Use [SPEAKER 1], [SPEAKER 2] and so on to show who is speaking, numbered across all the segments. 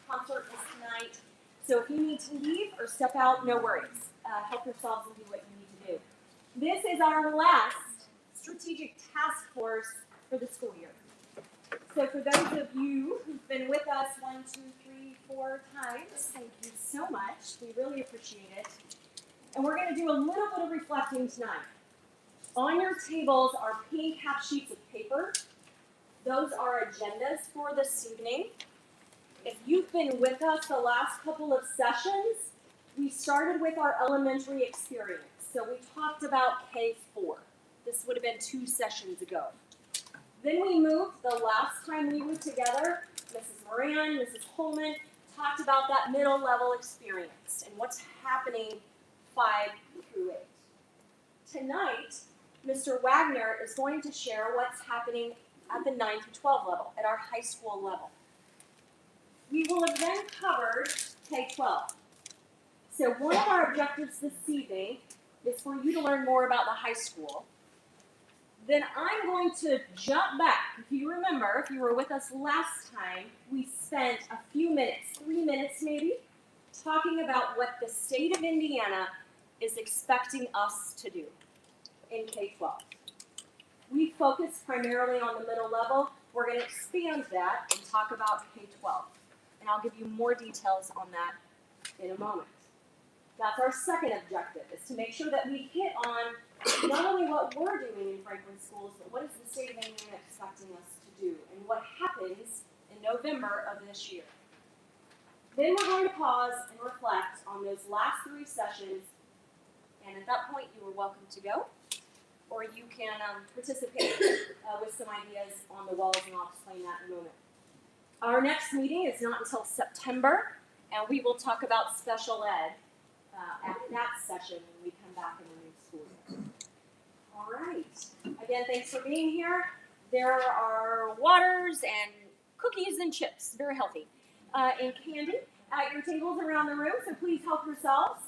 [SPEAKER 1] concert is tonight. So if you need to leave or step out, no worries. Help yourselves and do what you need to do. This is our last strategic task force for the school year. So for those of you who've been with us 1, 2, 3, 4 times, thank you so much. We really appreciate it. And we're going to do a little bit of reflecting tonight. On your tables are pink half sheets of paper. Those are agendas for this evening. If you've been with us the last couple of sessions, we started with our elementary experience. So we talked about K-4. This would have been 2 sessions ago. Then we moved, the last time we were together, Mrs. Moran, Mrs. Holman, talked about that middle level experience and what's happening 5 through 8. Tonight, Mr. Wagner is going to share what's happening at the 9 through 12 level, at our high school level. We will have then covered K-12. So one of our objectives this evening is for you to learn more about the high school. Then I'm going to jump back. If you remember, if you were with us last time, we spent a few minutes, 3 minutes maybe, talking about what the state of Indiana is expecting us to do in K-12. We focus primarily on the middle level. We're going to expand that and talk about K-12. And I'll give you more details on that in a moment. That's our second objective, is to make sure that we hit on not only what we're doing in Franklin schools, but what is the state of Indiana expecting us to do, and what happens in November of this year. Then we're going to pause and reflect on those last 3 sessions, and at that point you are welcome to go, or you can participate with some ideas on the walls, and I'll explain that in a moment. Our next meeting is not until September, and we will talk about special ed at that session when we come back in the new school year. All right. Again, thanks for being here. There are waters and cookies and chips, very healthy, and candy at your tables around the room, so please help yourselves.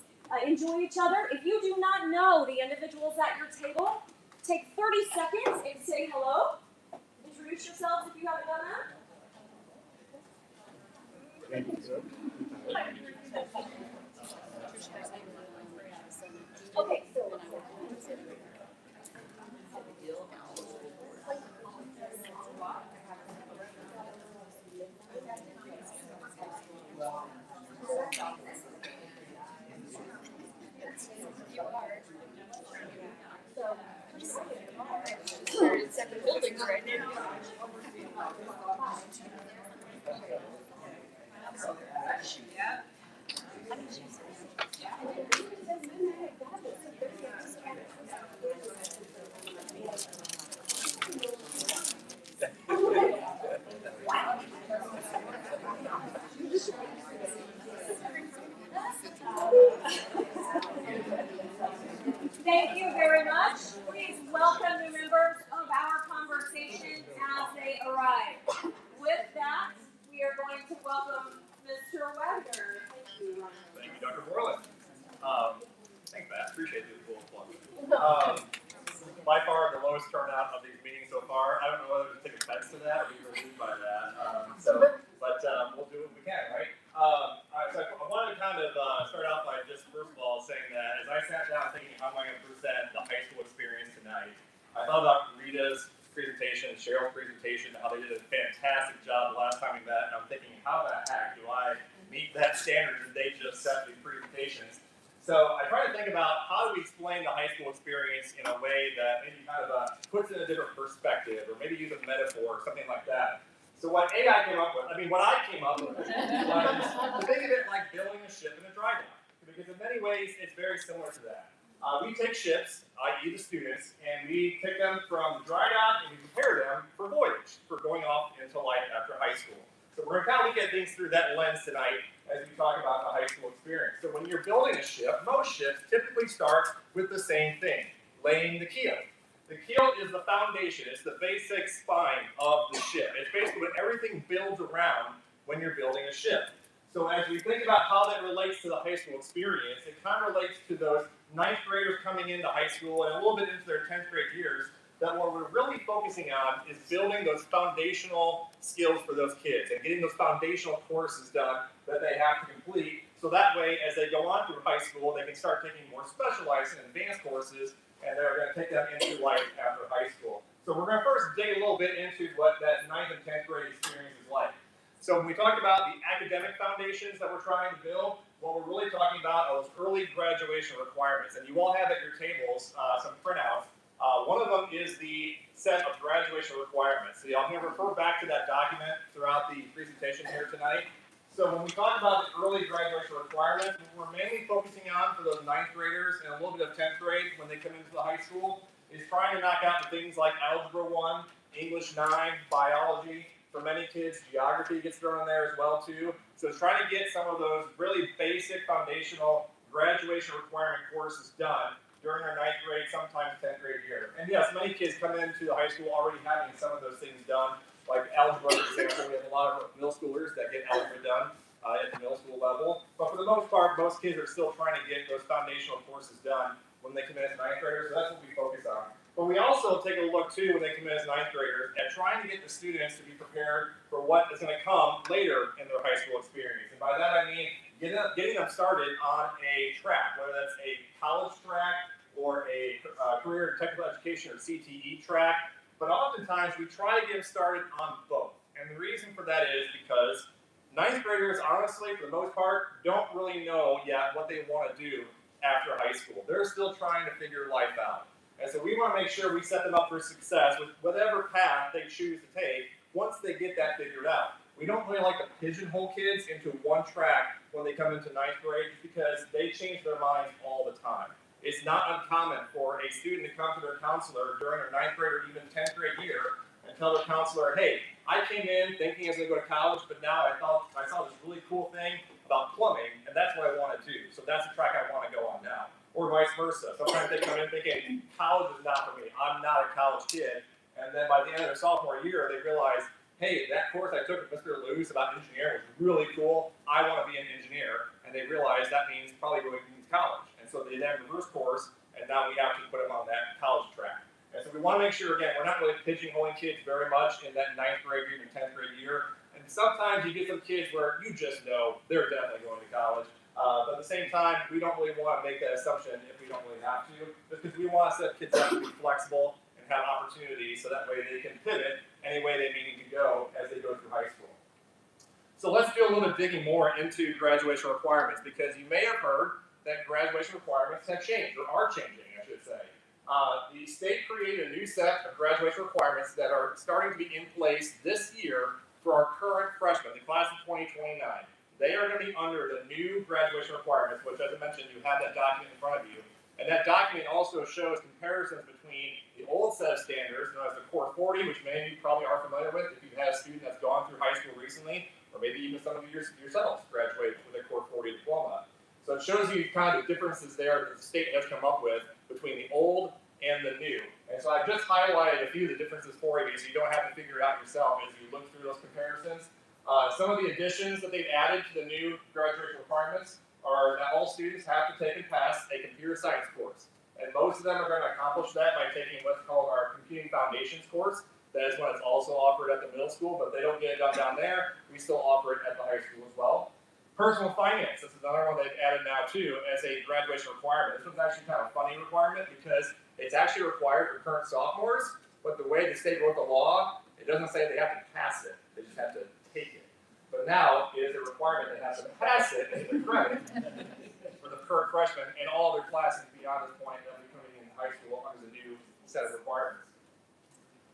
[SPEAKER 1] Enjoy each other. If you do not know the individuals at your table, take 30 seconds and say hello. Introduce yourselves if you haven't done that. Okay, so
[SPEAKER 2] We're in separate buildings right now. Yeah.
[SPEAKER 1] thank you very much. Please welcome the members of our conversation as they arrive. With that, we are going to welcome Mr. Wagner. Thank you.
[SPEAKER 3] Thank you, Dr. Borland. Thanks, Matt. Appreciate the cool plug. By far, the lowest turnout of these meetings so far. I don't know whether to take offense to that or be relieved by that. But we'll do what we can, right? All right, so I wanted to kind of start out by just first of all saying that as I sat down thinking how am I going to present the high school experience tonight, I thought about Rita's presentation, Cheryl's presentation, how they did a fantastic job the last time we met, and I'm thinking, how the heck do I meet that standard that they just set for these presentations? So I try to think about how do we explain the high school experience in a way that maybe kind of puts it in a different perspective, or maybe use a metaphor or something like that. So what I came up with was to think of it like building a ship in a dry dock, because in many ways it's very similar to that. We take ships, i.e. the students, and we take them from dry dock and we prepare them for voyage, for going off into life after high school. So we're going to kind of look at things through that lens tonight as we talk about the high school experience. So when you're building a ship, most ships typically start with the same thing, laying the keel. The keel is the foundation. It's the basic spine of the ship. It's basically what everything builds around when you're building a ship. So as we think about how that relates to the high school experience, it kind of relates to those 9th graders coming into high school and a little bit into their 10th grade years that what we're really focusing on is building those foundational skills for those kids and getting those foundational courses done that they have to complete. So that way, as they go on through high school, they can start taking more specialized and advanced courses, and they're going to take them into life after high school. So we're going to first dig a little bit into what that 9th and 10th grade experience is like. So when we talk about the academic foundations that we're trying to build, what we're really talking about are those early graduation requirements. And you all have at your tables some printouts. One of them is the set of graduation requirements. So I'm going to refer back to that document throughout the presentation here tonight. So when we talk about the early graduation requirements, what we're mainly focusing on for those 9th graders and a little bit of 10th grade when they come into the high school is trying to knock out the things like Algebra 1, English 9, biology. For many kids, geography gets thrown in there as well too. So it's trying to get some of those really basic foundational graduation requirement courses done during our 9th grade, sometimes 10th grade year. And yes, many kids come into the high school already having some of those things done, like algebra, for example. We have a lot of middle schoolers that get algebra done at the middle school level. But for the most part, most kids are still trying to get those foundational courses done when they come in as 9th graders, so that's what we focus on. But we also take a look too when they come in as 9th graders at trying to get the students to be prepared for what is going to come later in their high school experience. And by that I mean getting them started on a track, whether that's a college track or a career and technical education or CTE track. But oftentimes we try to get them started on both. And the reason for that is because 9th graders, honestly, for the most part, don't really know yet what they want to do after high school. They're still trying to figure life out. And so we want to make sure we set them up for success with whatever path they choose to take once they get that figured out. We don't really like to pigeonhole kids into one track when they come into 9th grade just because they change their minds all the time. It's not uncommon for a student to come to their counselor during their 9th grade or even 10th grade year and tell their counselor, hey, I came in thinking I was going to go to college, but now I saw this really cool thing about plumbing, and that's what I want to do. So that's the track I want to go on now. Or vice versa. Sometimes they come in thinking, college is not for me. I'm not a college kid. And then by the end of their sophomore year, they realize, hey, that course I took with Mr. Lewis about engineering was really cool. I want to be an engineer. And they realize that means probably going to college. And so they then reverse course, and now we have to put them on that college track. And so we want to make sure, again, we're not really pigeonholing kids very much in that 9th grade or even 10th grade year. And sometimes you get some kids where you just know they're definitely going to college. But at the same time, we don't really want to make that assumption if we don't really have to, just because we want to set kids up to be flexible and have opportunities so that way they can pivot any way they need to go as they go through high school. So let's do a little bit digging more into graduation requirements, because you may have heard that graduation requirements have changed, or are changing, I should say. The state created a new set of graduation requirements that are starting to be in place this year for our current freshmen, the class of 2029. They are going to be under the new graduation requirements, which, as I mentioned, you have that document in front of you. And that document also shows comparisons between the old set of standards, known as the Core 40, which many of you probably are familiar with if you've had a student that's gone through high school recently, or maybe even some of you yourselves graduated with a Core 40 diploma. So it shows you kind of the differences there that the state has come up with between the old and the new. And so I've just highlighted a few of the differences for you so you don't have to figure it out yourself as you look through those comparisons. Some of the additions that they've added to the new graduation requirements are that all students have to take and pass a computer science course. And most of them are going to accomplish that by taking what's called our Computing Foundations course. That is one that's also offered at the middle school, but they don't get it done down there. We still offer it at the high school as well. Personal finance, this is another one they've added now too as a graduation requirement. This one's actually kind of a funny requirement because it's actually required for current sophomores, but the way the state wrote the law, it doesn't say they have to pass it, they just have to take it. But now it is a requirement they have to pass it as a credit for the current freshmen and all their classes beyond this point that will be coming in high school under the new set of requirements.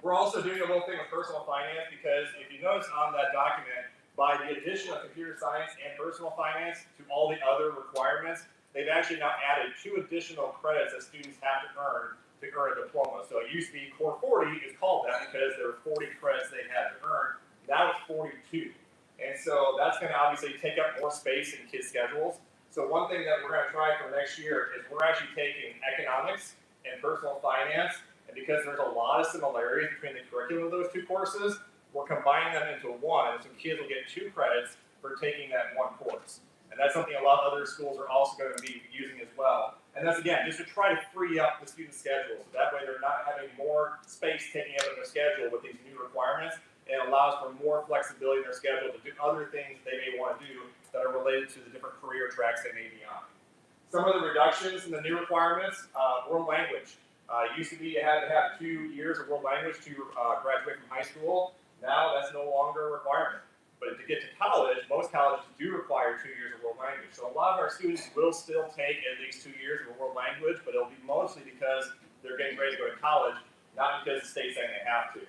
[SPEAKER 3] We're also doing a little thing with personal finance because if you notice on that document, by the addition of computer science and personal finance to all the other requirements, they've actually now added 2 additional credits that students have to earn a diploma. So it used to be Core 40 is called that because there were 40 credits they had to earn. Now it's 42. And so that's going to obviously take up more space in kids' schedules. So one thing that we're going to try for next year is we're actually taking economics and personal finance, and because there's a lot of similarities between the curriculum of those 2 courses, we're combining them into one, so kids will get 2 credits for taking that one course. And that's something a lot of other schools are also going to be using as well. And that's, again, just to try to free up the student schedule, so that way they're not having more space taking up in their schedule with these new requirements. It allows for more flexibility in their schedule to do other things they may want to do that are related to the different career tracks they may be on. Some of the reductions in the new requirements, world language. Used to be you had to have 2 years of world language to graduate from high school. Now that's no longer a requirement. But to get to college, most colleges do require 2 years of world language. So a lot of our students will still take at least 2 years of a world language, but it'll be mostly because they're getting ready to go to college, not because the state's saying they have to.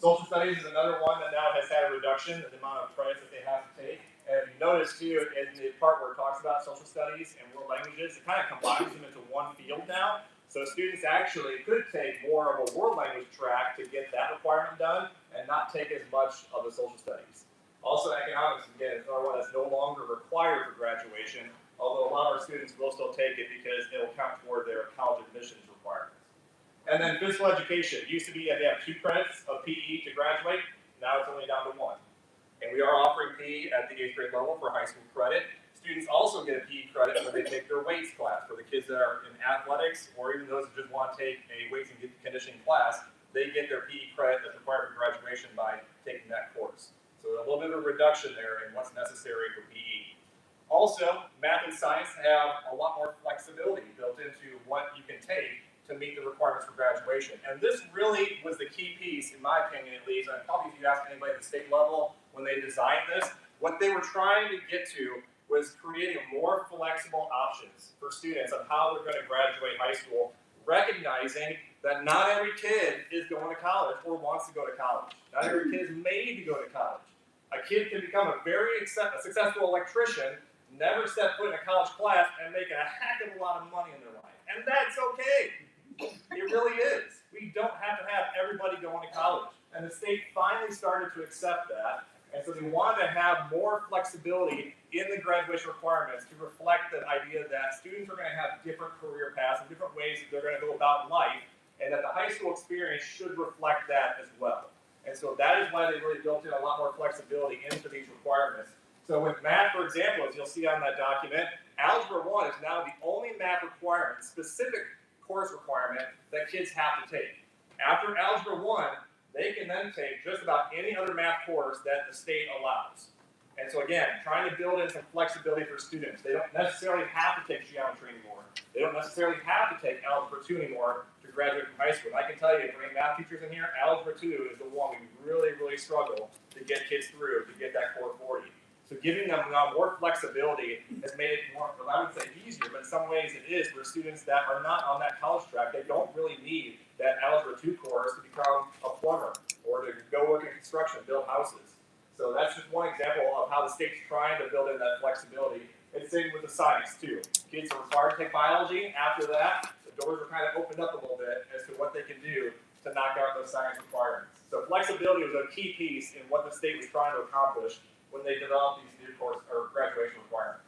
[SPEAKER 3] Social studies is another one that now has had a reduction in the amount of credits that they have to take. And if you notice too, in the part where it talks about social studies and world languages, it kind of combines them into one field now. So students actually could take more of a world language track to get that requirement done and not take as much of the social studies. Also, economics, again, is another one that's no longer required for graduation, although a lot of our students will still take it because it will count toward their college admissions requirements. And then physical education. It used to be that they have 2 credits of PE to graduate. Now it's only down to 1. And we are offering PE at the 8th grade level for high school credit. Students also get a PE credit when they take their weights class. For the kids that are in athletics, or even those that just want to take a weights and conditioning class, they get their PE credit that's required for graduation by taking that course. So a little bit of a reduction there in what's necessary for PE. Also, math and science have a lot more flexibility built into what you can take to meet the requirements for graduation. And this really was the key piece, in my opinion at least, and probably if you ask anybody at the state level when they designed this, what they were trying to get to was creating more flexible options for students on how they're going to graduate high school, recognizing that not every kid is going to college or wants to go to college. Not every kid is made to go to college. A kid can become a very successful electrician, never step foot in a college class, and make a heck of a lot of money in their life. And that's okay. It really is. We don't have to have everybody going to college. And the state finally started to accept that. And so they wanted to have more flexibility in the graduation requirements to reflect the idea that students are going to have different career paths and different ways that they're going to go about life, and that the high school experience should reflect that as well. And so that is why they really built in a lot more flexibility into these requirements. So with math, for example, as you'll see on that document, Algebra 1 is now the only math requirement, specific course requirement, that kids have to take. After Algebra 1, they can then take just about any other math course that the state allows. And so again, trying to build in some flexibility for students. They don't necessarily have to take geometry anymore. They don't necessarily have to take Algebra 2 anymore to graduate from high school. And I can tell you, for any math teachers in here, Algebra 2 is the one we really, really struggle to get kids through to get that core 40. So giving them more flexibility has made it more, well, I would say easier, but in some ways it is for students that are not on that college track. They don't really need that Algebra 2 course to become a plumber or to go work in construction, build houses. So that's just one example of how the state's trying to build in that flexibility. It's same with the science too. Kids are required to take biology. After that, the doors are kind of opened up a little bit as to what they can do to knock out those science requirements. So flexibility was a key piece in what the state was trying to accomplish when they developed these new course or graduation requirements.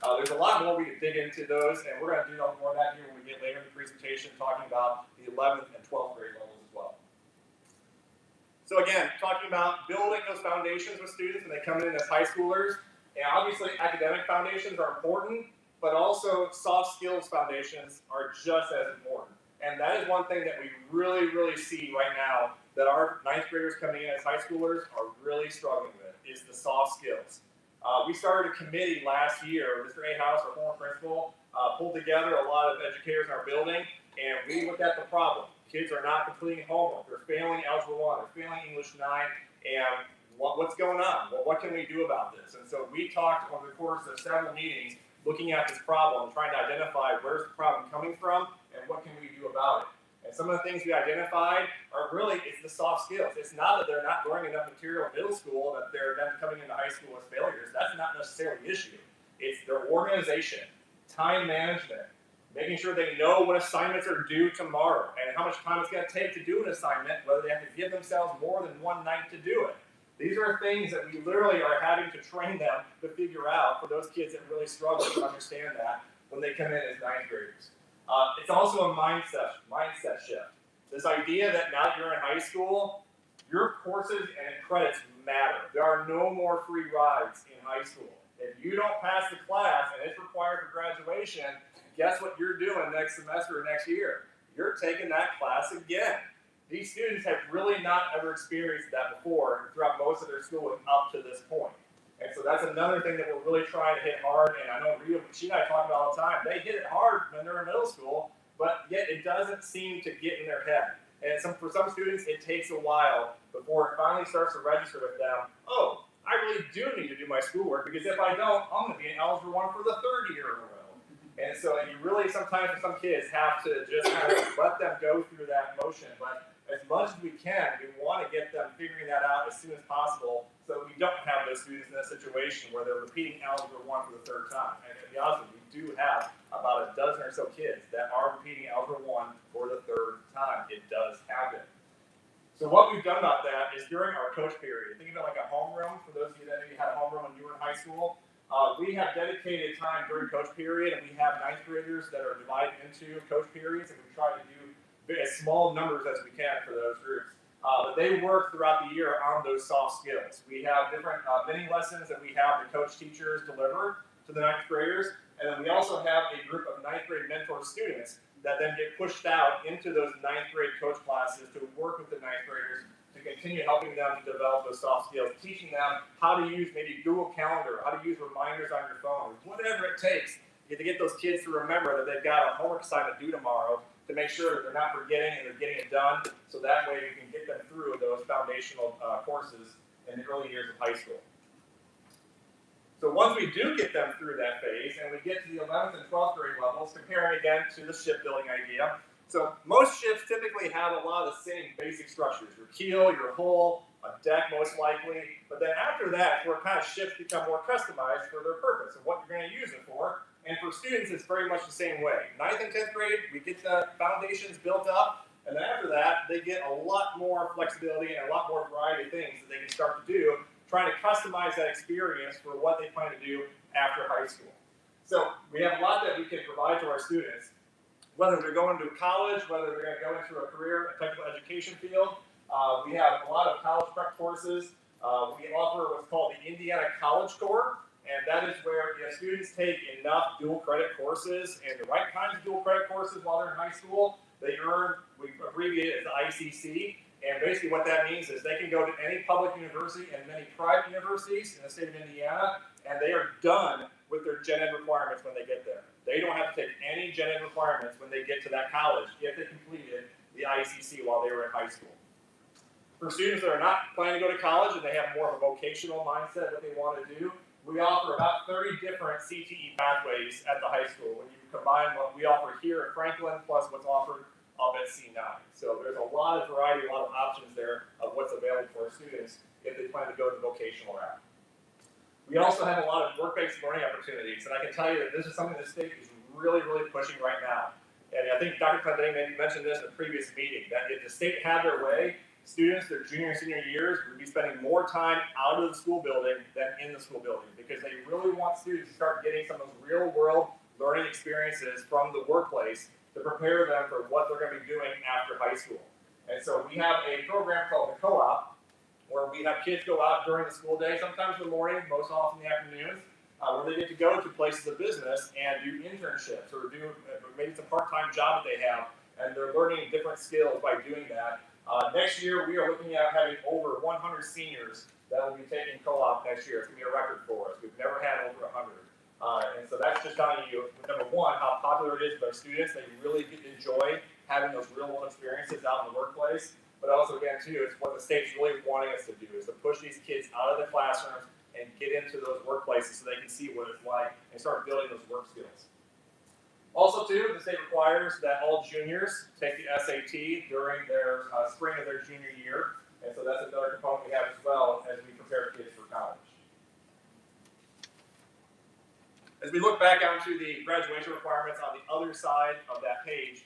[SPEAKER 3] There's a lot more we can dig into those, and we're going to do a lot more of that here when we get later in the presentation, talking about the 11th and 12th grade levels as well. So again, talking about building those foundations with students when they come in as high schoolers, and obviously academic foundations are important, but also soft skills foundations are just as important. And that is one thing that we really, really see right now that our 9th graders coming in as high schoolers are really struggling with, is the soft skills. We started a committee last year. Mr. A. House, our former principal, pulled together a lot of educators in our building, and we looked at the problem. Kids are not completing homework. They're failing Algebra 1. They're failing English 9. And what's going on? Well, what can we do about this? And so we talked over the course of several meetings looking at this problem, trying to identify where's the problem coming from and what can we do about it. And some of the things we identified are really, it's the soft skills. It's not that they're not learning enough material in middle school, that they're then coming into high school as failures. That's not necessarily the issue. It's their organization, time management, making sure they know what assignments are due tomorrow and how much time it's going to take to do an assignment, whether they have to give themselves more than one night to do it. These are things that we literally are having to train them to figure out for those kids that really struggle to understand that when they come in as 9th graders. It's also a mindset shift. This idea that now that you're in high school, your courses and credits matter. There are no more free rides in high school. If you don't pass the class and it's required for graduation, guess what you're doing next semester or next year? You're taking that class again. These students have really not ever experienced that before throughout most of their schooling up to this point. And so that's another thing that we're really trying to hit hard. And I know Rita, she and I talk about all the time. They hit it hard when they're in middle school, but yet it doesn't seem to get in their head. And for some students, it takes a while before it finally starts to register with them, oh, I really do need to do my schoolwork, because if I don't, I'm going to be an algebra 1 for the third year in a row. And so you really sometimes for some kids have to just kind of let them go through that motion. But as much as we can, we want to get them figuring that out as soon as possible so that we don't have those students in a situation where they're repeating algebra 1 for the third time. And to be honest with you, we do have about a dozen or so kids that are repeating algebra 1 for the third time. It does happen. So what we've done about that is during our coach period, think of it like a homeroom. For those of you that maybe had a homeroom when you were in high school, we have dedicated time during coach period, and we have ninth graders that are divided into coach periods, and we try to do as small numbers as we can for those groups. But they work throughout the year on those soft skills. We have different mini lessons that we have the coach teachers deliver to the ninth graders, and then we also have a group of ninth grade mentor students that then get pushed out into those ninth grade coach classes to work with the ninth graders to continue helping them to develop those soft skills, teaching them how to use maybe Google Calendar, how to use reminders on your phone, whatever it takes to get those kids to remember that they've got a homework assignment due tomorrow, to make sure that they're not forgetting and they're getting it done, so that way we can get them through those foundational courses in the early years of high school. So once we do get them through that phase, and we get to the 11th and 12th grade levels, comparing again to the shipbuilding idea. So most ships typically have a lot of the same basic structures. Your keel, your hull, a deck most likely. But then after that, where kind of ships become more customized for their purpose and what you're going to use it for. And for students, it's very much the same way. 9th and 10th grade, we get the foundations built up. And then after that, they get a lot more flexibility and a lot more variety of things that they can start to do, trying to customize that experience for what they plan to do after high school. So we have a lot that we can provide to our students, whether they're going to college, whether they're going to go into a career, a technical education field. We have a lot of college prep courses. We offer what's called the Indiana College Core, and that is where if students take enough dual credit courses and the right kinds of dual credit courses while they're in high school, they earn, we abbreviate it as the ICC. And basically what that means is they can go to any public university and many private universities in the state of Indiana, and they are done with their gen ed requirements when they get there. They don't have to take any gen ed requirements when they get to that college if they completed the ICC while they were in high school. For students that are not planning to go to college and they have more of a vocational mindset, what they want to do, we offer about 30 different CTE pathways at the high school. When you combine what we offer here at Franklin plus what's offered up at C9. So there's a lot of variety, a lot of options there of what's available for students if they plan to go the vocational route. We also have a lot of work-based learning opportunities, and I can tell you that this is something the state is really, really pushing right now. And I think Dr. Clendening maybe mentioned this in a previous meeting, that if the state had their way, students, their junior and senior years, would be spending more time out of the school building than in the school building, because they really want students to start getting some of those real-world learning experiences from the workplace to prepare them for what they're going to be doing after high school. And so we have a program called the Co-op, where we have kids go out during the school day, sometimes in the morning, most often in the afternoons, where they get to go to places of business and do internships or do maybe it's a part-time job that they have, and they're learning different skills by doing that. Next year, we are looking at having over 100 seniors that will be taking co-op next year. It's going to be a record for us. We've never had over 100. And so that's just telling you, number one, how popular it is with our students. They really enjoy having those real-world experiences out in the workplace. But also, again, too, it's what the state's really wanting us to do, is to push these kids out of the classrooms and get into those workplaces so they can see what it's like and start building those work skills. Also, too, the state requires that all juniors take the SAT during their spring of their junior year. And so that's another component we have as well as we prepare kids for college. As we look back onto the graduation requirements on the other side of that page,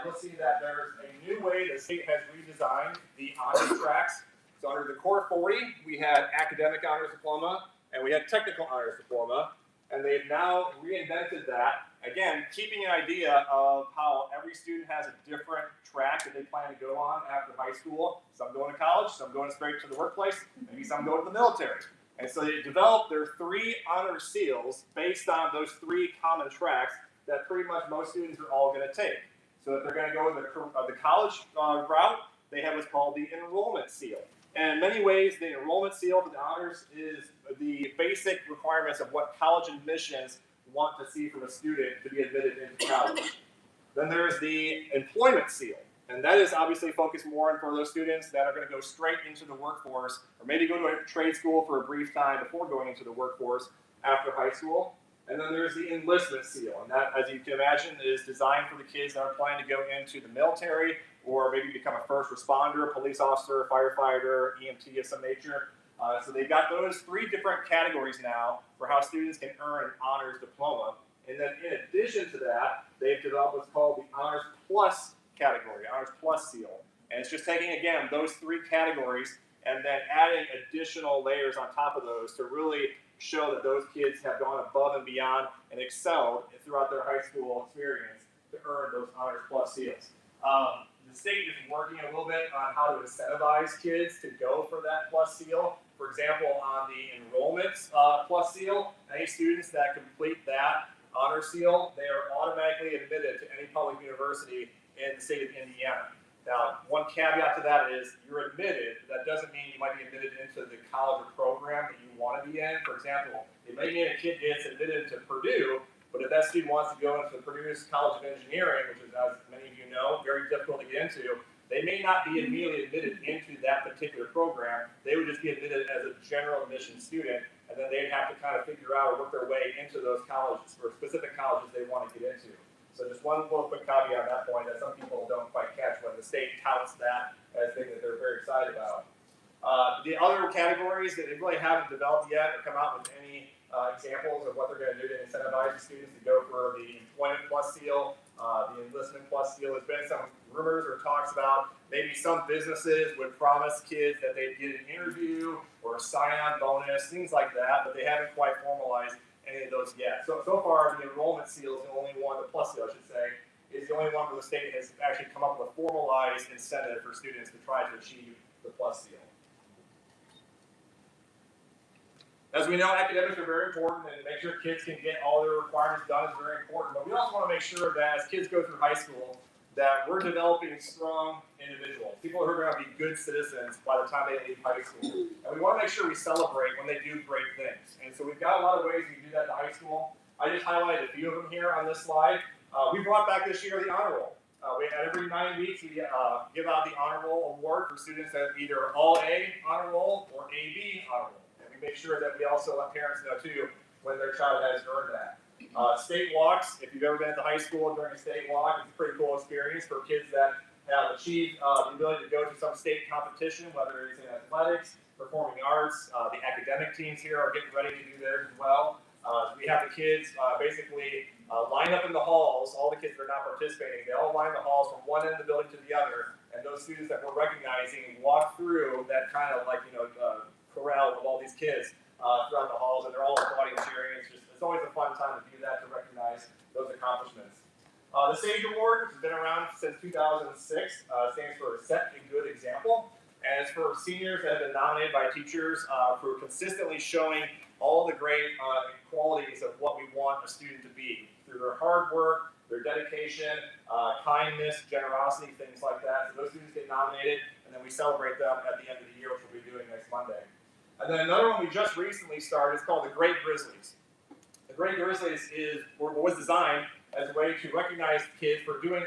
[SPEAKER 3] you'll see that there's a new way the state has redesigned the honors tracks. So under the Core 40, we had academic honors diploma, and we had technical honors diploma, and they've now reinvented that, again, keeping an idea of how every student has a different track that they plan to go on after high school. Some going to college, some going straight to the workplace, maybe some go to the military. And so they developed their 3 honor seals based on those 3 common tracks that pretty much most students are all going to take. So if they're going to go the college route, they have what's called the enrollment seal. And in many ways, the enrollment seal for the honors is the basic requirements of what college admissions want to see from a student to be admitted into college. Then there's the employment seal. And that is obviously focused more on for those students that are going to go straight into the workforce, or maybe go to a trade school for a brief time before going into the workforce after high school. And then there's the enlistment seal, and that, as you can imagine, is designed for the kids that are planning to go into the military or maybe become a first responder, police officer, firefighter, EMT of some nature. So they've got those 3 different categories now for how students can earn an honors diploma. And then in addition to that, they've developed what's called the Honors Plus category, Honors Plus seal. And it's just taking, again, those 3 categories and then adding additional layers on top of those to really show that those kids have gone above and beyond and excelled throughout their high school experience to earn those Honors Plus seals. The state is working a little bit on how to incentivize kids to go for that plus seal. For example, on the enrollment plus seal, any students that complete that honor seal, they are automatically admitted to any public university in the state of Indiana. Now, one caveat to that is you're admitted. That doesn't mean you might be admitted into the college or program that you want to be in. For example, it may mean a kid gets admitted to Purdue, but if that student wants to go into the Purdue College of Engineering, which is, as many of you know, very difficult to get into, they may not be immediately admitted into that particular program. They would just be admitted as a general admission student, and then they'd have to kind of figure out or work their way into those colleges or specific colleges they want to get into. So just one little quick caveat on that point that some people don't quite catch when the state touts that as a thing that they're very excited about. The other categories that they really haven't developed yet or come out with any examples of what they're going to do to incentivize the students to go for the employment plus seal, the enlistment plus seal. There's been some rumors or talks about maybe some businesses would promise kids that they'd get an interview or a sign-on bonus, things like that, but they haven't quite formalized any of those yet. So far, the enrollment seal is the only one, the plus seal, I should say, is the only one where the state has actually come up with a formalized incentive for students to try to achieve the plus seal. As we know, academics are very important, and to make sure kids can get all their requirements done is very important. But we also want to make sure that as kids go through high school, that we're developing strong individuals, people who are going to be good citizens by the time they leave high school. And we want to make sure we celebrate when they do great things. And so we've got a lot of ways we do that in high school. I just highlighted a few of them here on this slide. We brought back this year the honor roll. We had every 9 weeks we give out the honor roll award for students that have either all A honor roll or AB honor roll. Make sure that we also let parents know too when their child has earned that. State walks, if you've ever been to high school during a state walk, it's a pretty cool experience for kids that have achieved the ability to go to some state competition, whether it's in athletics, performing arts. The academic teams here are getting ready to do theirs as well. We have the kids basically line up in the halls, all the kids that are not participating, they all line the halls from one end of the building to the other, and those students that we're recognizing walk through that kind of like, corral of all these kids throughout the halls, and they're all applauding and cheering. It's always a fun time to do that, to recognize those accomplishments. The SAGE Award, which has been around since 2006, stands for Set a Good Example, and it's for seniors that have been nominated by teachers for consistently showing all the great qualities of what we want a student to be through their hard work, their dedication, kindness, generosity, things like that. So those students get nominated, and then we celebrate them at the end of the year, which we'll be doing next Monday. And then another one we just recently started is called the Great Grizzlies. The Great Grizzlies was designed as a way to recognize kids for doing,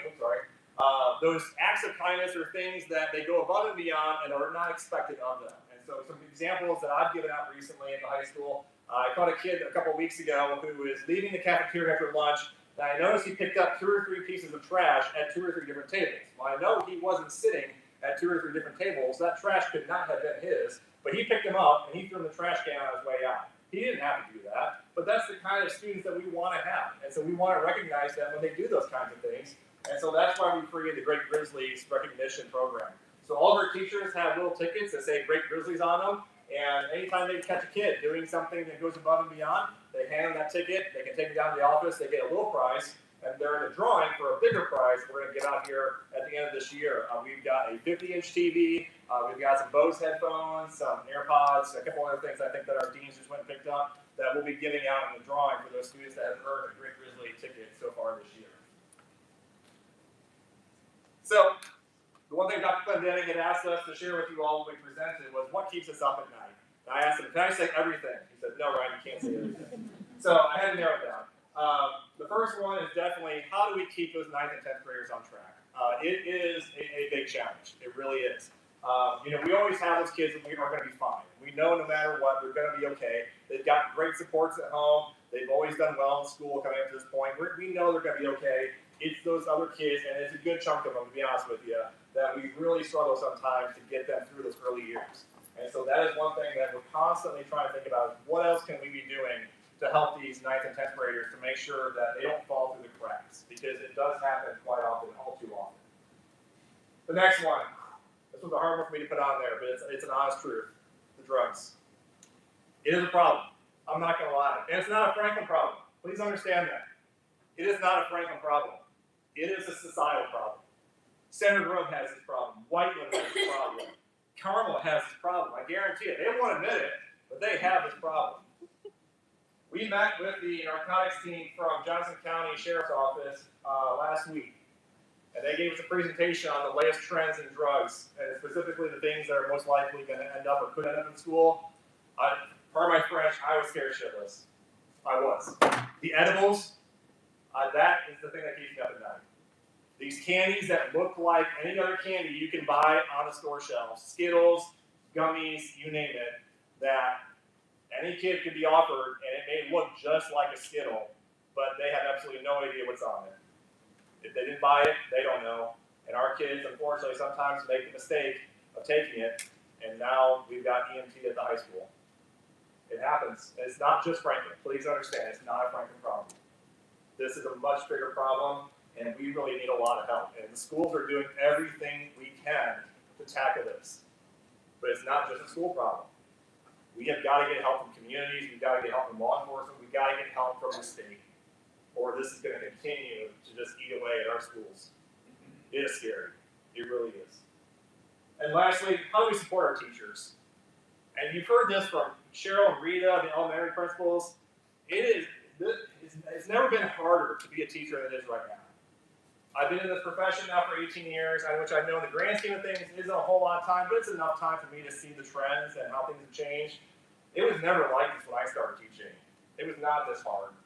[SPEAKER 3] those acts of kindness or things that they go above and beyond and are not expected of them. And so some examples that I've given out recently in the high school, I caught a kid a couple weeks ago who was leaving the cafeteria after lunch, and I noticed he picked up 2 or 3 pieces of trash at 2 or 3 different tables. Well, I know he wasn't sitting at 2 or 3 different tables. That trash could not have been his, but he picked them up and he threw them in the trash can on his way out. He didn't have to do that, but that's the kind of students that we want to have. And so we want to recognize them when they do those kinds of things. And so that's why we created the Great Grizzlies Recognition Program. So all of our teachers have little tickets that say Great Grizzlies on them. And anytime they catch a kid doing something that goes above and beyond, they hand them that ticket, they can take it down to the office, they get a little prize, and they're in a drawing for a bigger prize that we're going to get out here at the end of this year. We've got a 50-inch TV, we've got some Bose headphones, some AirPods, a couple other things I think that our deans just went and picked up. that we'll be giving out in the drawing for those students that have earned a Great Grizzly ticket so far this year. So, the one thing Dr. Clendenning had asked us to share with you all when we presented was what keeps us up at night. And I asked him, can I say everything? He said, no, Ryan, you can't say everything. So I had to narrow it down. The first one is definitely how do we keep those 9th and 10th graders on track? It is a big challenge. It really is. We always have those kids that we are going to be fine. We know no matter what, they're going to be okay. They've got great supports at home. They've always done well in school coming up to this point. We know they're going to be okay. It's those other kids, and it's a good chunk of them, to be honest with you, that we really struggle sometimes to get them through those early years. And so that is one thing that we're constantly trying to think about. What else can we be doing to help these 9th and 10th graders to make sure that they don't fall through the cracks? Because it does happen quite often, all too often. The next one. This was a hard one for me to put on there, but it's an honest truth. The drugs. It is a problem. I'm not going to lie. And it's not a Franklin problem. Please understand that. It is not a Franklin problem. It is a societal problem. Center Grove has this problem. Whiteland has this problem. Carmel has this problem. I guarantee it. They don't want to admit it, but they have this problem. We met with the narcotics team from Johnson County Sheriff's Office last week. And they gave us a presentation on the latest trends in drugs, and specifically the things that are most likely going to end up or could end up in school. Pardon my French, I was scared shitless. I was. The edibles, that is the thing that keeps me up at night. These candies that look like any other candy you can buy on the store shelves, Skittles, gummies, you name it, that any kid could be offered, and it may look just like a Skittle, but they have absolutely no idea what's on it. If they didn't buy it, they don't know. And our kids, unfortunately, sometimes make the mistake of taking it, and now we've got EMT at the high school. It happens. It's not just Franklin. Please understand, it's not a Franklin problem. This is a much bigger problem, and we really need a lot of help. And the schools are doing everything we can to tackle this. But it's not just a school problem. We have got to get help from communities. We've got to get help from law enforcement. We've got to get help from the state. Or this is going to continue to just eat away at our schools. It is scary. It really is. And lastly, how do we support our teachers? And you've heard this from Cheryl and Rita, the elementary principals. It's never been harder to be a teacher than it is right now. I've been in this profession now for 18 years, which I know in the grand scheme of things isn't a whole lot of time, but it's enough time for me to see the trends and how things have changed. It was never like this when I started teaching. It was not this hard.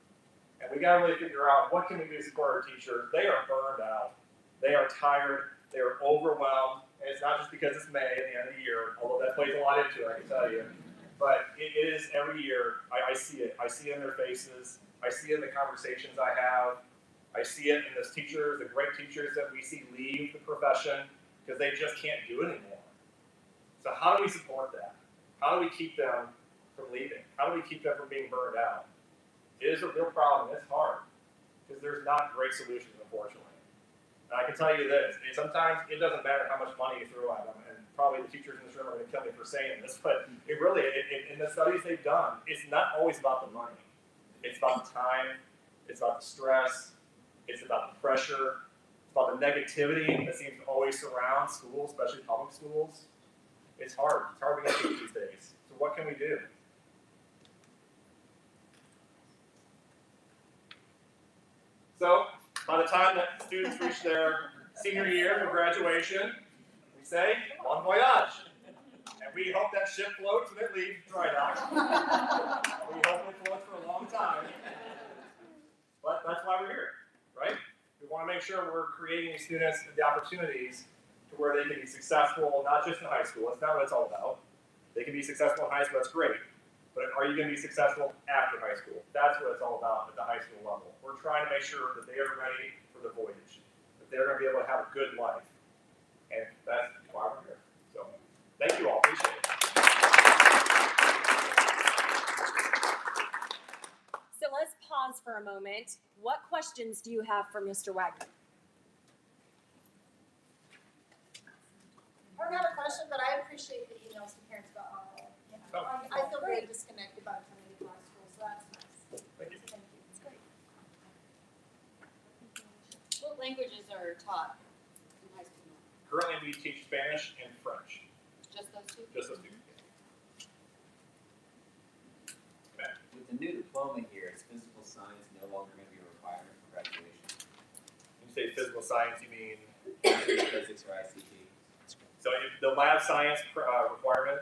[SPEAKER 3] And we got to really figure out what can we do to support our teachers. They are burned out. They are tired. They are overwhelmed. And it's not just because it's May at the end of the year, although that plays a lot into it, I can tell you. But it is every year. I see it. I see it in their faces. I see it in the conversations I have. I see it in those teachers, the great teachers that we see leave the profession because they just can't do it anymore. So how do we support that? How do we keep them from leaving? How do we keep them from being burned out? It is a real problem. It's hard because there's not great solutions, unfortunately. And I can tell you this, sometimes it doesn't matter how much money you throw at them, and probably the teachers in this room are going to kill me for saying this, but it really, in the studies they've done, it's not always about the money. It's about the time, it's about the stress, it's about the pressure, it's about the negativity that seems to always surround schools, especially public schools. It's hard. It's hard to get through these days. So what can we do? So, by the time that students reach their senior year for graduation, we say, bon voyage. And we hope that ship floats when it leaves dry dock. We hope it floats for a long time. But that's why we're here, right? We want to make sure we're creating these students the opportunities to where they can be successful, not just in high school. That's not what it's all about. They can be successful in high school, that's great. But are you going to be successful after high school? That's what it's all about at the high school level. We're trying to make sure that they are ready for the voyage, that they're going to be able to have a good life. And that's why we're here. So, thank you all. Appreciate it.
[SPEAKER 1] So let's pause for a moment. What questions do you have for Mr. Wagner?
[SPEAKER 4] I don't have a question, but I appreciate the emails the parents got on it. I feel very disconnected by attending to my school, so that's nice.
[SPEAKER 3] Thank you.
[SPEAKER 4] Thank you. It's great.
[SPEAKER 2] What languages are taught in high school?
[SPEAKER 3] Currently, we teach Spanish and French.
[SPEAKER 2] Just those two?
[SPEAKER 3] Just those two.
[SPEAKER 5] The with the new diploma here, is physical science no longer going to be a requirement for graduation?
[SPEAKER 3] When you say physical science, you mean
[SPEAKER 5] Physics or ICT?
[SPEAKER 3] so if the lab science requirement.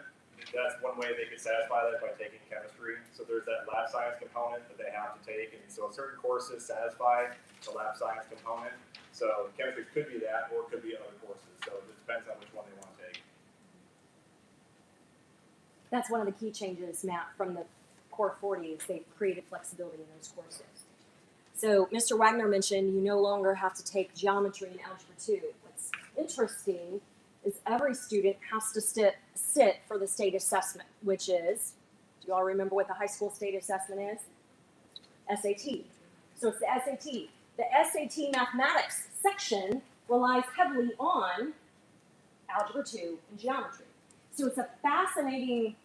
[SPEAKER 3] That's one way they could satisfy that by taking chemistry. So there's that lab science component that they have to take, and so certain courses satisfy the lab science component. So chemistry could be that, or it could be other courses. So it depends on which one they want to take.
[SPEAKER 1] That's one of the key changes, Matt, from the Core 40 is they've created flexibility in those courses. So Mr. Wagner mentioned you no longer have to take geometry and algebra 2. What's interesting is every student has to sit for the state assessment, which is, do you all remember what the high school state assessment is? SAT. So it's the SAT. The SAT mathematics section relies heavily on algebra 2 and geometry. So it's a fascinating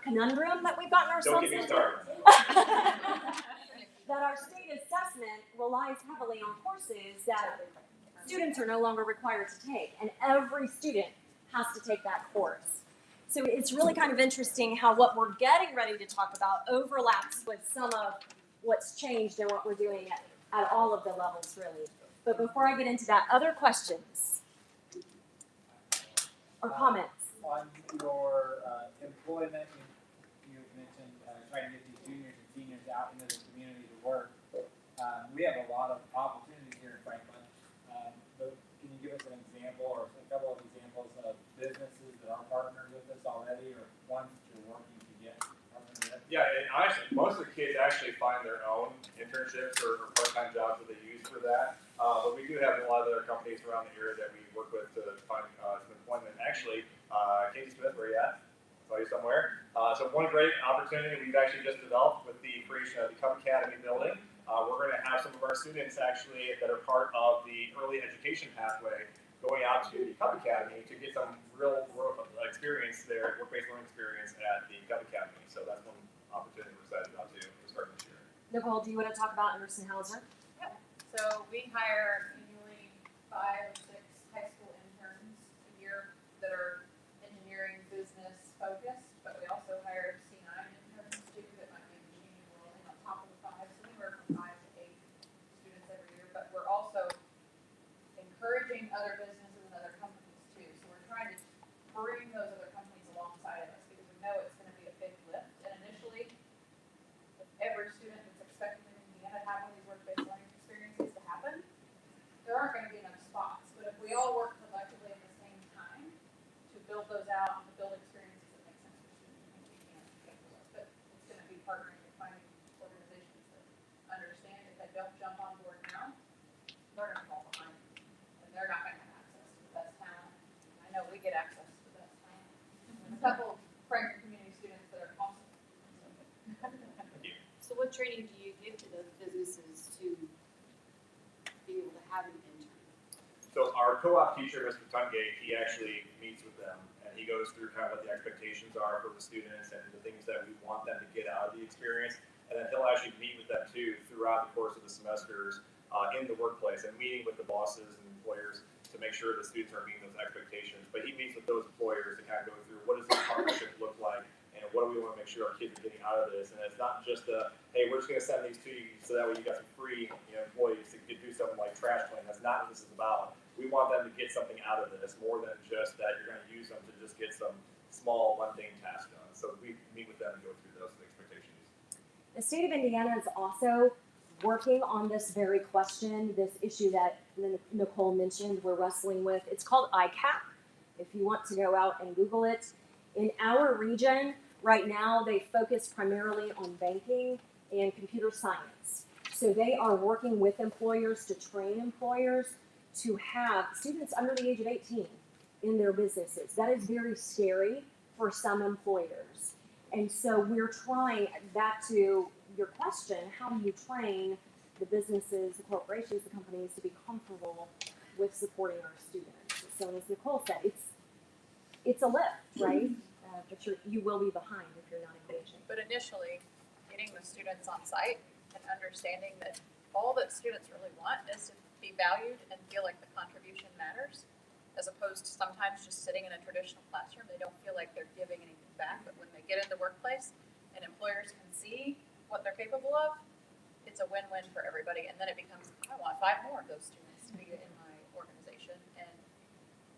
[SPEAKER 1] conundrum that we've gotten
[SPEAKER 3] Don't
[SPEAKER 1] ourselves
[SPEAKER 3] get me
[SPEAKER 1] into.
[SPEAKER 3] started.
[SPEAKER 1] That our state assessment relies heavily on courses that students are no longer required to take, and every student has to take that course. So it's really kind of interesting how what we're getting ready to talk about overlaps with some of what's changed and what we're doing at all of the levels, really. But before I get into that, other questions or comments?
[SPEAKER 6] On your employment, you mentioned trying to get these juniors and seniors out into the community to work. We have a lot of opportunities here in Franklin. But can you give us an example or a couple of examples of businesses that are partnered with us already, or ones that you're working to get partnered with?
[SPEAKER 3] Yeah, and honestly, most of the kids actually find their own internships or part-time jobs that they use for that. But we do have a lot of other companies around the area that we work with to find some employment. Actually, Katie Smith, where you at? Saw you somewhere. So one great opportunity we've actually just developed with the creation of the Cub Academy building. We're going to have some of our students actually that are part of the early education pathway going out to the Cub Academy to get some real world experience there, work-based learning experience at the Cub Academy. So that's one opportunity we're excited about too. We're starting this year.
[SPEAKER 1] Nicole, do you want to talk about Emerson Hauser?
[SPEAKER 7] So we hire annually 5 or 6 high school interns a year that are engineering business focused, but we also hire C9 interns too that might be machine enrolling on top of the 5. So we work with 5 to 8 students every year, but we're also encouraging other businesses and other companies too. So we're trying to bring those other companies alongside of us because we know it's going to be a big lift. And initially, with every student that's expecting in Indiana to have one of these work-based learning experiences to happen, there aren't going to be enough spots. But if we all work collectively at the same time to build those out and to build experiences that make sense for students, I think we can get to it. But it's going to be partnering and finding organizations that understand if they don't jump on board now, they're going to fall behind. And they're not going to have access to the best talent. I know we get access to the best talent. And a couple Franklin community students that are awesome.
[SPEAKER 2] So what training do you give to those businesses to be able to have an intern?
[SPEAKER 3] So our co-op teacher, Mr. Tungate, he actually meets with them and he goes through kind of what the expectations are for the students and the things that we want them to get out of the experience. And then he'll actually meet with them too throughout the course of the semesters in the workplace and meeting with the bosses and employers to make sure the students are meeting those expectations. But he meets with those employers to kind of go through what does this partnership look like and what do we want to make sure our kids are getting out of this. And it's not just hey, we're just going to send these to you so that way you got some free employees to do something like trash cleaning. That's not what this is about. We want them to get something out of this more than just that you're going to use them to just get some small mundane task done. So we meet with them and go through those expectations.
[SPEAKER 1] The state of Indiana is also working on this very question, this issue that Nicole mentioned we're wrestling with. It's called ICAP, if you want to go out and Google it. In our region, right now, they focus primarily on banking and computer science. So they are working with employers to train employers to have students under the age of 18 in their businesses. That is very scary for some employers. And so we're trying that to your question, how do you train the businesses, the corporations, the companies to be comfortable with supporting our students? So as Nicole said, it's a lift, right? But you will be behind if you're not engaging.
[SPEAKER 7] But initially, getting the students on site and understanding that all that students really want is to be valued and feel like the contribution matters, as opposed to sometimes just sitting in a traditional classroom. They don't feel like they're giving anything back, but when they get in the workplace and employers can see what they're capable of, it's a win-win for everybody. And then it becomes, I want 5 more of those students to be in my organization, and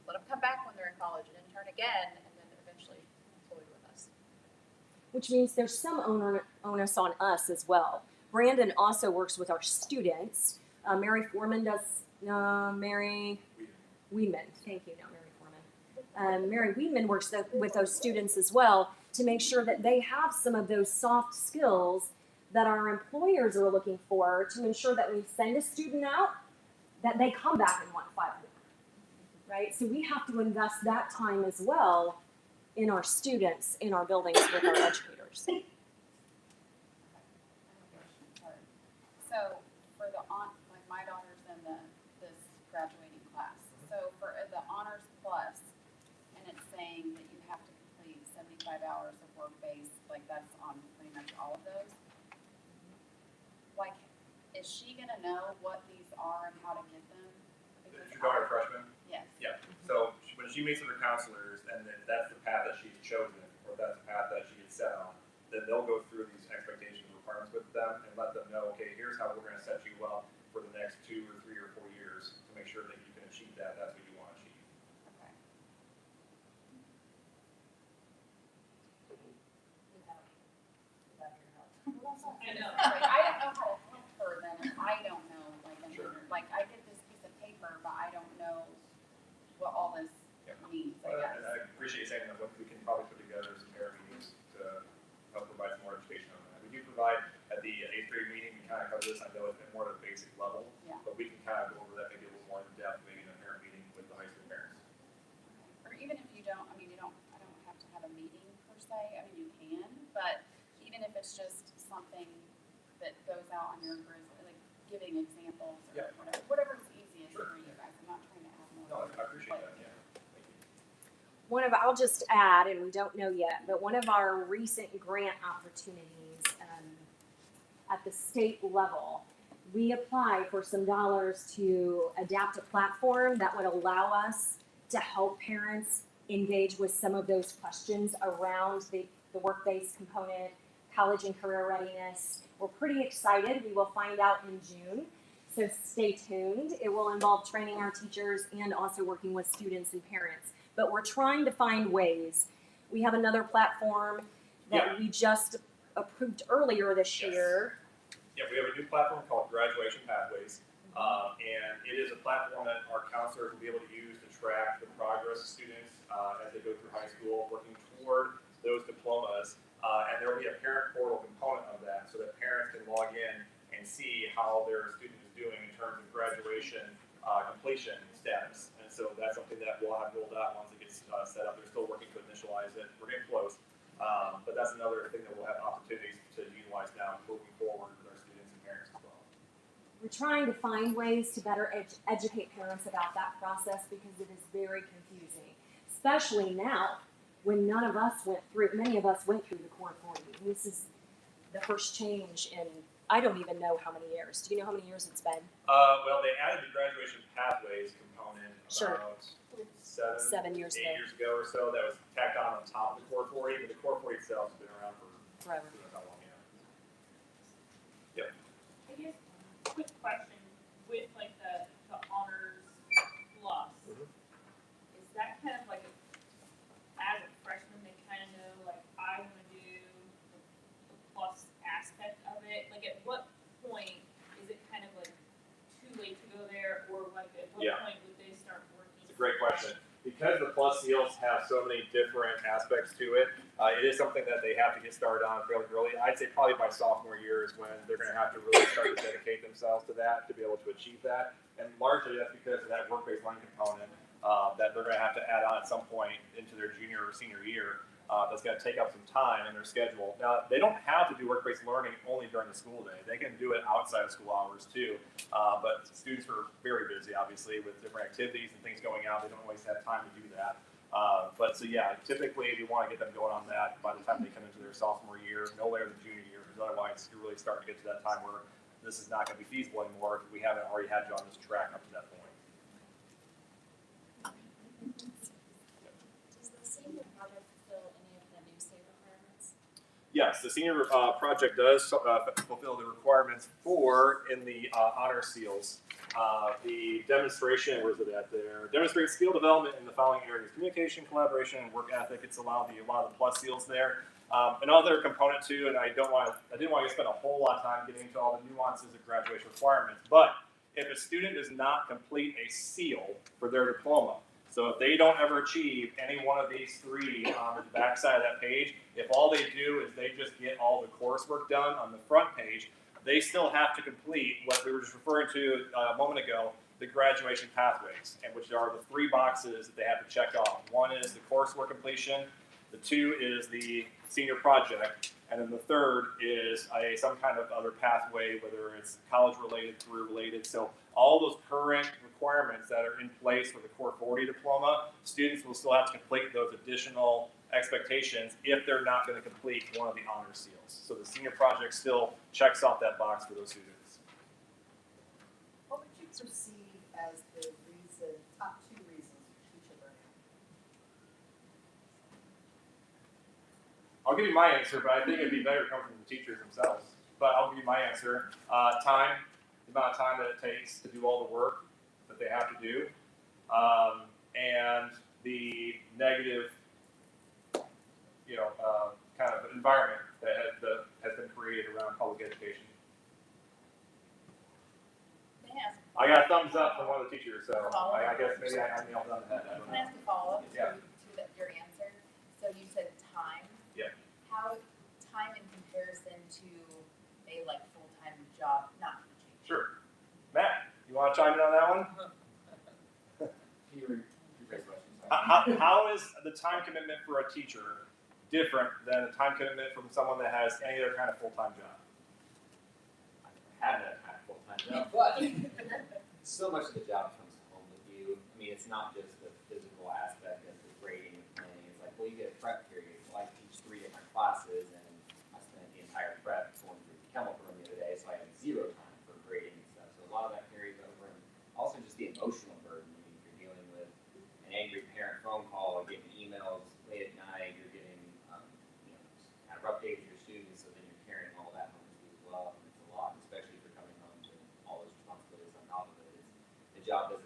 [SPEAKER 7] let them come back when they're in college and intern again, and then eventually employed with us.
[SPEAKER 1] Which means there's some onus on us as well. Brandon also works with our students. Mary Foreman does, Mary Weedman, thank you, not Mary Foreman. Mary Weedman works with those students as well to make sure that they have some of those soft skills that our employers are looking for to ensure that when we send a student out, that they come back and want 5 more, right? So we have to invest that time as well in our students, in our buildings with our educators.
[SPEAKER 2] So for the like my daughter's in this graduating class. So for the honors plus, and it's saying that you have to complete 75 hours of work based, like that's on pretty much all of those. Like, is she gonna know what these are and how to get them?
[SPEAKER 3] Is your daughter a freshman?
[SPEAKER 2] Yes.
[SPEAKER 3] Yeah. So when she meets with her counselors, and then that's the path that she's chosen, or that's the path that she gets set on, then they'll go through these expectations and requirements with them and let them know, okay, here's how we're going to set you up for the next 2 or 3 or 4 years to make sure that you can achieve that. That's what you want to achieve.
[SPEAKER 2] Okay.
[SPEAKER 7] I know.
[SPEAKER 2] Right, I don't know how to help her then if I don't know, like,
[SPEAKER 3] Sure.
[SPEAKER 2] like I get this piece of paper, but I don't know what all this
[SPEAKER 3] Yeah.
[SPEAKER 2] means, I
[SPEAKER 3] Well,
[SPEAKER 2] guess.
[SPEAKER 3] and I appreciate you saying that. We can probably put together some parent meetings to help provide some more education on that. We do provide at the 8th grade meeting, we kind of cover this. I know it's been more at a basic level,
[SPEAKER 2] Yeah.
[SPEAKER 3] but we can kind of go over that maybe a little more in depth, maybe in a parent meeting with the high school parents.
[SPEAKER 2] Or even if you don't, I mean, I don't have to have a meeting per se, I mean, you can, but even if it's just something that goes out on your grid, like giving examples or
[SPEAKER 3] Yeah.
[SPEAKER 2] whatever's easiest
[SPEAKER 3] Sure.
[SPEAKER 2] for you guys, I'm not trying to add more.
[SPEAKER 3] No, I appreciate that. Yeah. Thank you.
[SPEAKER 1] I'll just add, and we don't know yet, but one of our recent grant opportunities at the state level, we applied for some dollars to adapt a platform that would allow us to help parents engage with some of those questions around the work-based component, college and career readiness. We're pretty excited. We will find out in June. So stay tuned. It will involve training our teachers and also working with students and parents. But we're trying to find ways. We have another platform that we just approved earlier this
[SPEAKER 3] Yes.
[SPEAKER 1] year.
[SPEAKER 3] Yeah, we have a new platform called Graduation Pathways, and it is a platform that our counselors will be able to use to track the progress of students as they go through high school, working toward those diplomas. And there will be a parent portal component of that, so that parents can log in and see how their student is doing in terms of graduation completion status. And so that's something that we'll have rolled out once it gets set up. They're still working to initialize it. We're getting close. But that's another thing that we'll have opportunities to utilize now moving forward with our students and parents as well.
[SPEAKER 1] We're trying to find ways to better educate parents about that process because it is very confusing, especially now when many of us went through the Core 40. This is the first change in, I don't even know how many years. Do you know how many years it's been?
[SPEAKER 3] Well, they added the Graduation Pathways component
[SPEAKER 1] Sure.
[SPEAKER 3] about
[SPEAKER 1] 7 years
[SPEAKER 3] 8
[SPEAKER 1] ago.
[SPEAKER 3] years ago or so. That was tacked on top of the Core 40, but the Core 40 itself has been around for
[SPEAKER 1] Forever.
[SPEAKER 3] who knows how long,
[SPEAKER 8] I guess, quick question, with like the honors plus, is that kind of like, as a freshman, they kind of know, like, I want to do the plus aspect of it? Like, at what point is it kind of like too late to go there, or like, at what
[SPEAKER 3] Yeah.
[SPEAKER 8] point would they start working?
[SPEAKER 3] It's a great question. Because the plus seals have so many different aspects to it, it is something that they have to get started on fairly early. I'd say probably by sophomore year is when they're going to have to really start to dedicate themselves to that to be able to achieve that. And largely that's because of that work-based learning component that they're going to have to add on at some point into their junior or senior year. That's going to take up some time in their schedule. Now, they don't have to do work-based learning only during the school day. They can do it outside of school hours too. But students are very busy, obviously, with different activities and things going on. They don't always have time to do that. So yeah, typically we want to get them going on that by the time they come into their sophomore year, no later than junior year, because otherwise you're really starting to get to that time where this is not going to be feasible anymore if we haven't already had you on this track up to that point.
[SPEAKER 4] Does the senior project fulfill any of the new state requirements?
[SPEAKER 3] Yes, the senior project does fulfill the requirements for in the honor seals. The demonstration, where is it at there? Demonstrate skill development in the following areas: communication, collaboration, and work ethic. It's a lot of the plus seals there. Another component too, and I didn't want to spend a whole lot of time getting into all the nuances of graduation requirements, but if a student does not complete a seal for their diploma, so if they don't ever achieve any one of these three on the back side of that page, if all they do is they just get all the coursework done on the front page, they still have to complete what we were just referring to a moment ago, the graduation pathways, and which are the three boxes that they have to check off. One is the coursework completion, the two is the senior project, and then the third is some kind of other pathway, whether it's college related, career related. So all those current requirements that are in place for the Core 40 diploma, students will still have to complete those additional expectations if they're not going to complete one of the honor seals. So the senior project still checks off that box for those students.
[SPEAKER 9] What would you perceive as the top two reasons for teacher burnout?
[SPEAKER 3] I'll give you my answer, but I think it'd be better to come from the teachers themselves. But I'll give you my answer. Time, the amount of time that it takes to do all the work that they have to do, and the negative, kind of environment that has been created around public education.
[SPEAKER 2] Can I ask?
[SPEAKER 3] I got a thumbs up from one of the teachers, so I guess maybe I nailed on the head. I don't
[SPEAKER 2] Can I
[SPEAKER 3] know.
[SPEAKER 2] ask a follow-up
[SPEAKER 3] Yeah.
[SPEAKER 2] to your answer? So you said time.
[SPEAKER 3] Yeah.
[SPEAKER 2] How time in comparison to a full-time job, not teaching?
[SPEAKER 3] Sure. Matt, you want to chime in on that one?
[SPEAKER 5] Can you rephrase the question?
[SPEAKER 3] How is the time commitment for a teacher different than the time commitment from someone that has any other kind of full-time job?
[SPEAKER 5] I have that kind of full-time job, but so much of the job comes home with you. I mean, it's not just the physical aspect of the grading and planning. It's like, well, you get a prep period. Well, I teach 3 different classes, and I spent the entire prep going through the chemical room the other day, so I have 0 time for grading and stuff. So a lot of that carries over, and also just the emotional burden. I mean, you're dealing with an angry parent phone call, getting emails late at night, you're getting kind of updates with your students, so then you're carrying all that home with you as well. And it's a lot, especially if you're coming home to all those responsibilities on top of it. The job doesn't